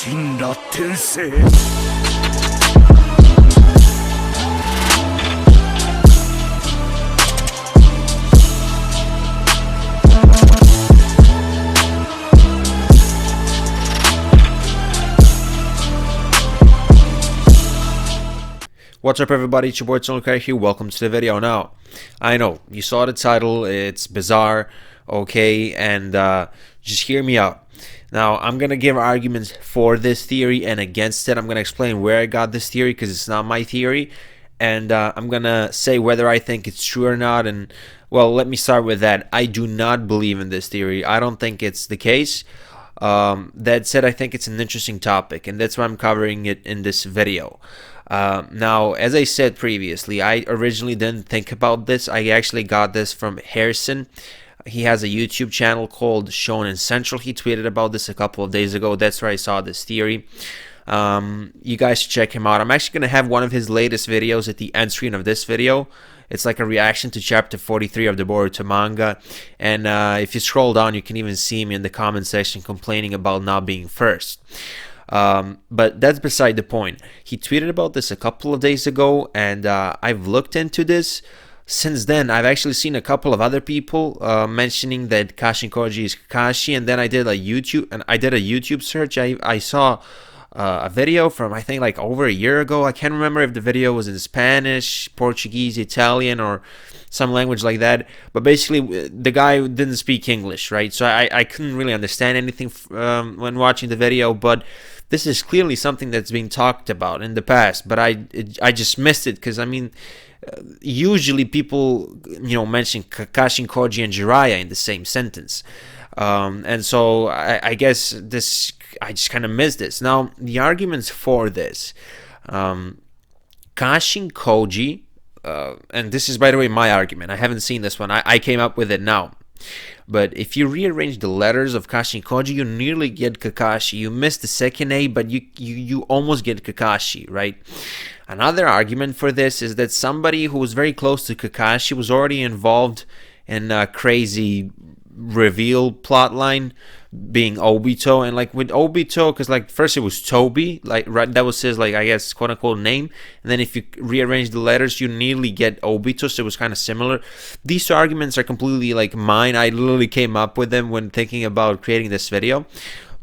神羅転生 What's up everybody, it's your boy Hokage here, welcome to the video. Now, I know, you saw the title, it's bizarre, okay, and just hear me out. Now, I'm gonna give arguments for this theory and against it. I'm gonna explain where I got this theory, because it's not my theory, and I'm gonna say whether I think it's true or not, and, well, let me start with that. I do not believe in this theory. I don't think it's the case. That said, I think it's an interesting topic, and that's why I'm covering it in this video. Now, as I said previously, I originally didn't think about this. I actually got this from Harrison. He has a YouTube channel called Shonen Central. He tweeted about this a couple of days ago. That's where I saw this theory. You guys should check him out. I'm actually going to have one of his latest videos at the end screen of this video. It's like a reaction to chapter 43 of the Boruto manga. And if you scroll down, you can even see me in the comment section complaining about not being first. But that's beside the point. He tweeted about this a couple of days ago, and I've looked into this. Since then, I've actually seen a couple of other people mentioning that Kashin Koji is Kakashi, and then I did a YouTube search. I saw a video from, I think, like over a year ago. I can't remember if the video was in Spanish, Portuguese, Italian, or some language like that, but basically the guy didn't speak English, right? So I couldn't really understand anything when watching the video, but this is clearly something that's been talked about in the past, but I just missed it, because I mean, usually people, mention Kashin Koji and Jiraiya in the same sentence, and so I guess I just kind of missed this. Now, the arguments for this, Kashin Koji, and this is, by the way, my argument. I haven't seen this one. I came up with it now. But if you rearrange the letters of Kashin Koji, you nearly get Kakashi. You miss the second A, but you almost get Kakashi, right? Another argument for this is that somebody who was very close to Kakashi was already involved in a crazy reveal plotline, being Obito. And like with Obito, because like first it was Toby, like right, that was his, like, I guess, quote unquote name, and then if you rearrange the letters, you nearly get Obito, so it was kind of similar. These two arguments are completely like mine. I literally came up with them when thinking about creating this video,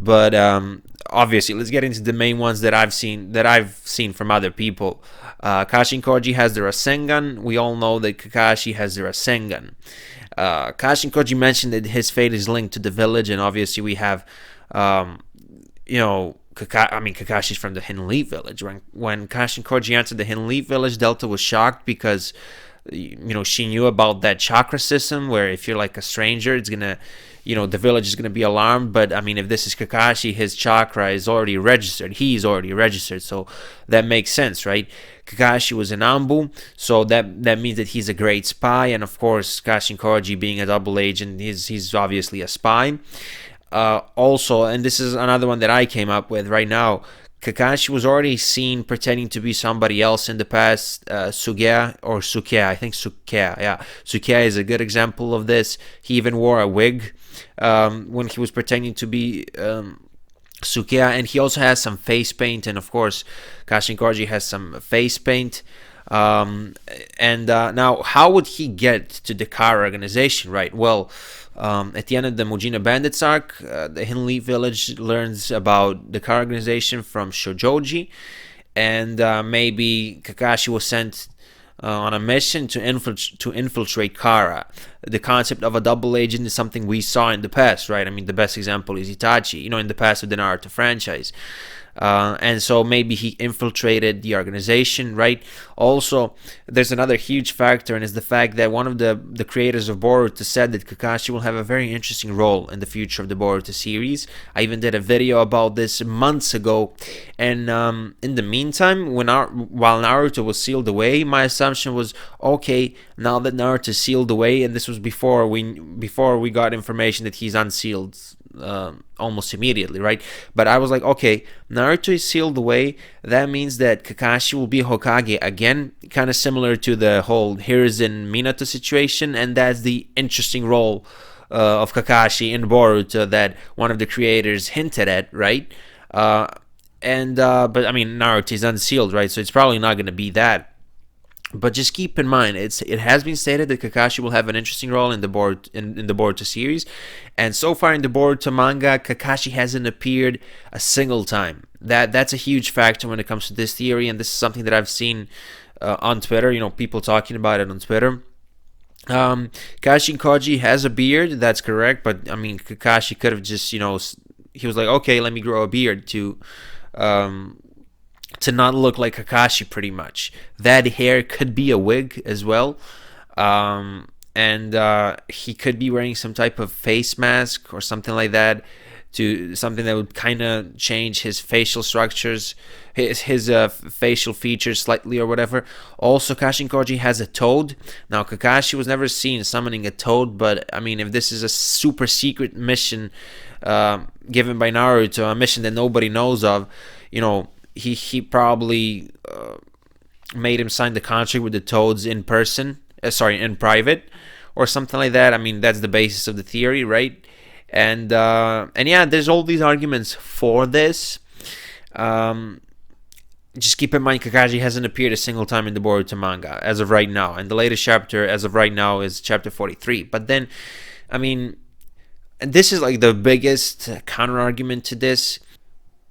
but obviously let's get into the main ones that I've seen from other people. Kashin Koji has the Rasengan. We all know that Kakashi has the Rasengan. Kashin Koji mentioned that his fate is linked to the village, and obviously we have, Kakashi's from the Hidden Leaf village. When Kashin Koji entered the Hidden Leaf village, Delta was shocked because, she knew about that chakra system where if you're like a stranger, it's gonna, the village is gonna be alarmed. But I mean, if this is Kakashi, his chakra is already registered. He's already registered, so that makes sense, right? Kakashi was an Ambu, so that means that he's a great spy, and of course, Kashin Koji being a double agent, he's obviously a spy. Also, and this is another one that I came up with right now, Kakashi was already seen pretending to be somebody else in the past. Sugeya, I think Sugeya, yeah. Sugeya is a good example of this. He even wore a wig when he was pretending to be Sugeya, and he also has some face paint, and of course, Kashin Koji has some face paint. Now, how would he get to the Kara organization, right? Well, at the end of the Mujina Bandits arc, the Hidden Leaf village learns about the Kara organization from Shojoji, and maybe Kakashi was sent on a mission to infiltrate Kara. The concept of a double agent is something we saw in the past, right? I mean, the best example is Itachi, in the past with the Naruto franchise. And so maybe he infiltrated the organization, right? Also, there's another huge factor, and is the fact that one of the creators of Boruto said that Kakashi will have a very interesting role in the future of the Boruto series. I even did a video about this months ago, and in the meantime, while Naruto was sealed away, my assumption was, okay, now that Naruto is sealed away, and this was before we got information that he's unsealed almost immediately, right? But I was like, okay, Naruto is sealed away. That means that Kakashi will be Hokage again, kind of similar to the whole Hiruzen Minato situation, and that's the interesting role of Kakashi in Boruto that one of the creators hinted at, right? And but I mean, Naruto is unsealed, right? So it's probably not going to be that. But just keep in mind, it has been stated that Kakashi will have an interesting role in the Boruto series, and so far in the Boruto manga, Kakashi hasn't appeared a single time. That's a huge factor when it comes to this theory, and this is something that I've seen on Twitter. You know, people talking about it on Twitter. Kashin Koji has a beard, that's correct, but I mean, Kakashi could have just, he was like, okay, let me grow a beard um, to not look like Kakashi, pretty much. That hair could be a wig as well. And he could be wearing some type of face mask or something like that, to something that would kind of change his facial structures, his facial features slightly or whatever. Also, Kashin Koji has a toad. Now, Kakashi was never seen summoning a toad, but I mean, if this is a super secret mission given by Naruto, a mission that nobody knows of, he probably made him sign the contract with the toads in private, or something like that. I mean, that's the basis of the theory, right? And yeah, there's all these arguments for this. Just keep in mind, Kakashi hasn't appeared a single time in the Boruto manga as of right now, and the latest chapter as of right now is chapter 43. But then, I mean, this is like the biggest counter argument to this.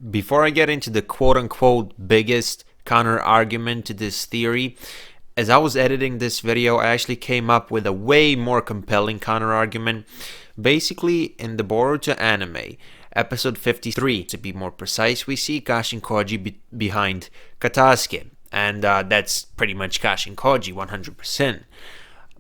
Before I get into the quote-unquote biggest counter-argument to this theory, as I was editing this video, I actually came up with a way more compelling counter-argument. Basically, in the Boruto anime, episode 53, to be more precise, we see Kashin Koji behind Katasuke, and that's pretty much Kashin Koji, 100%.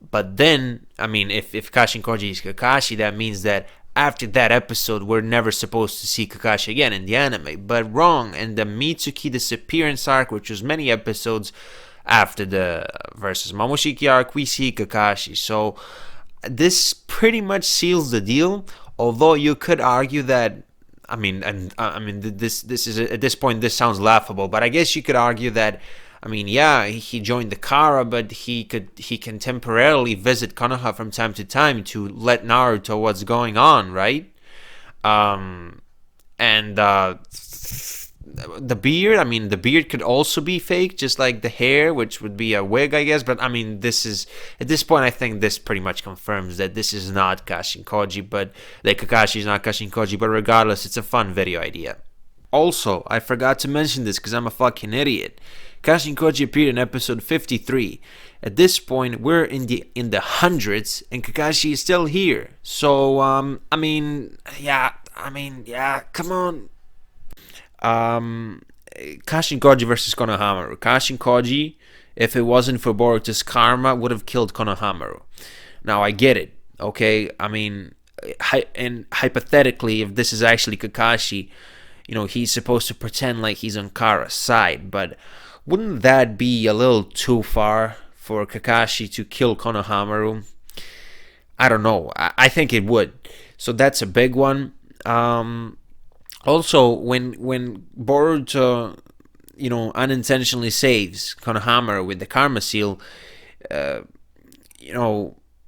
But then, I mean, if Kashin Koji is Kakashi, that means that after that episode, we're never supposed to see Kakashi again in the anime. But wrong. In the Mitsuki disappearance arc, which was many episodes after the versus Momoshiki arc, we see Kakashi. So this pretty much seals the deal. Although you could argue that, this is, at this point, this sounds laughable, but I guess you could argue that, yeah, he joined the Kara, but he can temporarily visit Konoha from time to time to let Naruto what's going on, right? The beard, the beard could also be fake, just like the hair, which would be a wig, I guess. But this is, at this point, I think this pretty much confirms that this is not Kashin Koji, but that Kakashi is not Kashin Koji. But regardless, it's a fun video idea. Also, I forgot to mention this because I'm a fucking idiot. Kashin Koji appeared in episode 53. At this point, we're in the hundreds, and Kakashi is still here. So, yeah, come on. Kashin Koji versus Konohamaru. Kashin Koji, if it wasn't for Boruto's karma, would have killed Konohamaru. Now, I get it, okay? And hypothetically, if this is actually Kakashi, he's supposed to pretend like he's on Kara's side, but wouldn't that be a little too far for Kakashi to kill Konohamaru? I don't know. I think it would. So that's a big one. Also, when Boruto, unintentionally saves Konohamaru with the Karma Seal,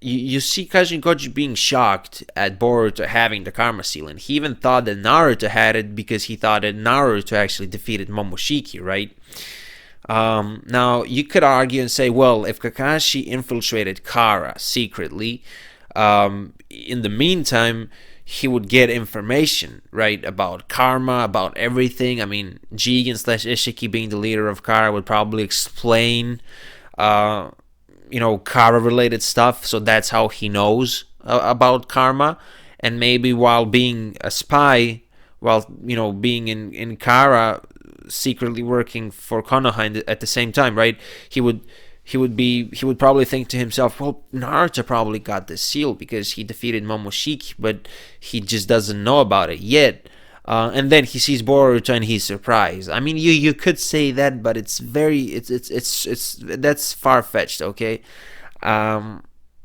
you see Kashin Koji being shocked at Boruto having the Karma Seal, and he even thought that Naruto had it because he thought that Naruto actually defeated Momoshiki, right? Now, you could argue and say, well, if Kakashi infiltrated Kara secretly, in the meantime, he would get information, right, about karma, about everything. Jigen / Ishiki being the leader of Kara would probably explain, Kara-related stuff, so that's how he knows about karma. And maybe while being a spy, while, being in Kara, secretly working for Konoha at the same time, right, he would probably think to himself, well, Naruto probably got this seal because he defeated Momoshiki, but he just doesn't know about it yet. And then he sees Boruto and he's surprised. You could say that, but it's that's far-fetched, okay?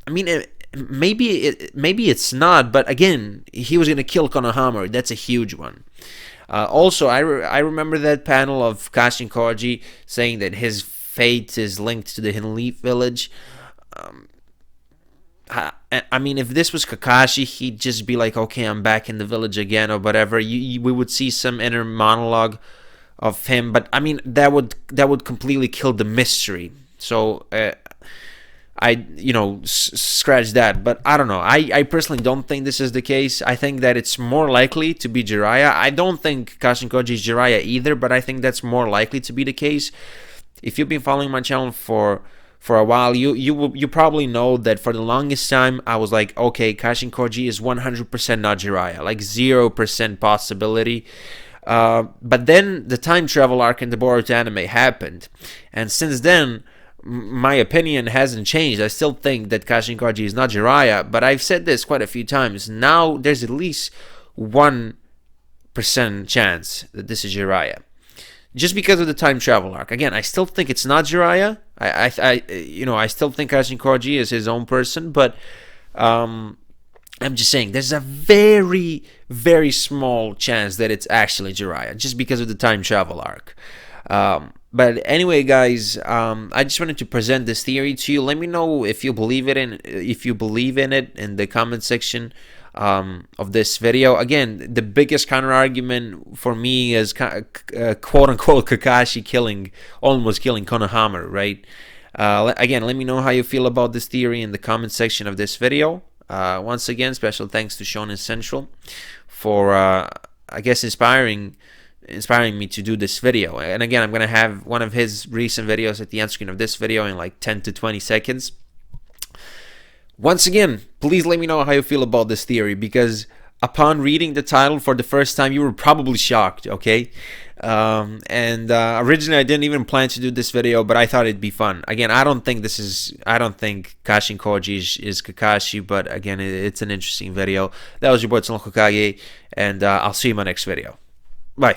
Maybe it's not, but again, he was gonna kill Konohamaru. That's a huge one. Also, I remember that panel of Kashin Koji saying that his fate is linked to the Hidden Leaf Village. If this was Kakashi, he'd just be like, okay, I'm back in the village again, or whatever. We would see some inner monologue of him, but I mean that would completely kill the mystery. So I scratch that. But I don't know. I personally don't think this is the case. I think that it's more likely to be Jiraiya. I don't think Kashin Koji is Jiraiya either, but I think that's more likely to be the case. If you've been following my channel for a while, you probably know that for the longest time I was like, okay, Kashin Koji is 100% not Jiraiya, like 0% possibility. But then the time travel arc in the Boruto anime happened, and since then my opinion hasn't changed. I still think that Kashin Koji is not Jiraiya, but I've said this quite a few times. Now there's at least 1% chance that this is Jiraiya, just because of the time travel arc. Again, I still think it's not Jiraiya. I still think Kashin Koji is his own person, but I'm just saying there's a very, very small chance that it's actually Jiraiya, just because of the time travel arc. But anyway, guys, I just wanted to present this theory to you. Let me know if you believe it in the comment section of this video. Again, the biggest counter argument for me is quote unquote Kakashi almost killing Konohamaru, right? Again, let me know how you feel about this theory in the comment section of this video. Once again, special thanks to Shonen Central for I guess inspiring me to do this video. And again, I'm gonna have one of his recent videos at the end screen of this video in like 10 to 20 seconds. Once again, please let me know how you feel about this theory, because upon reading the title for the first time, you were probably shocked, okay? Originally I didn't even plan to do this video, but I thought it'd be fun. Again, I don't think Kashin Koji is Kakashi, but again, it's an interesting video. That was your boy Hokage, and I'll see you in my next video. Bye.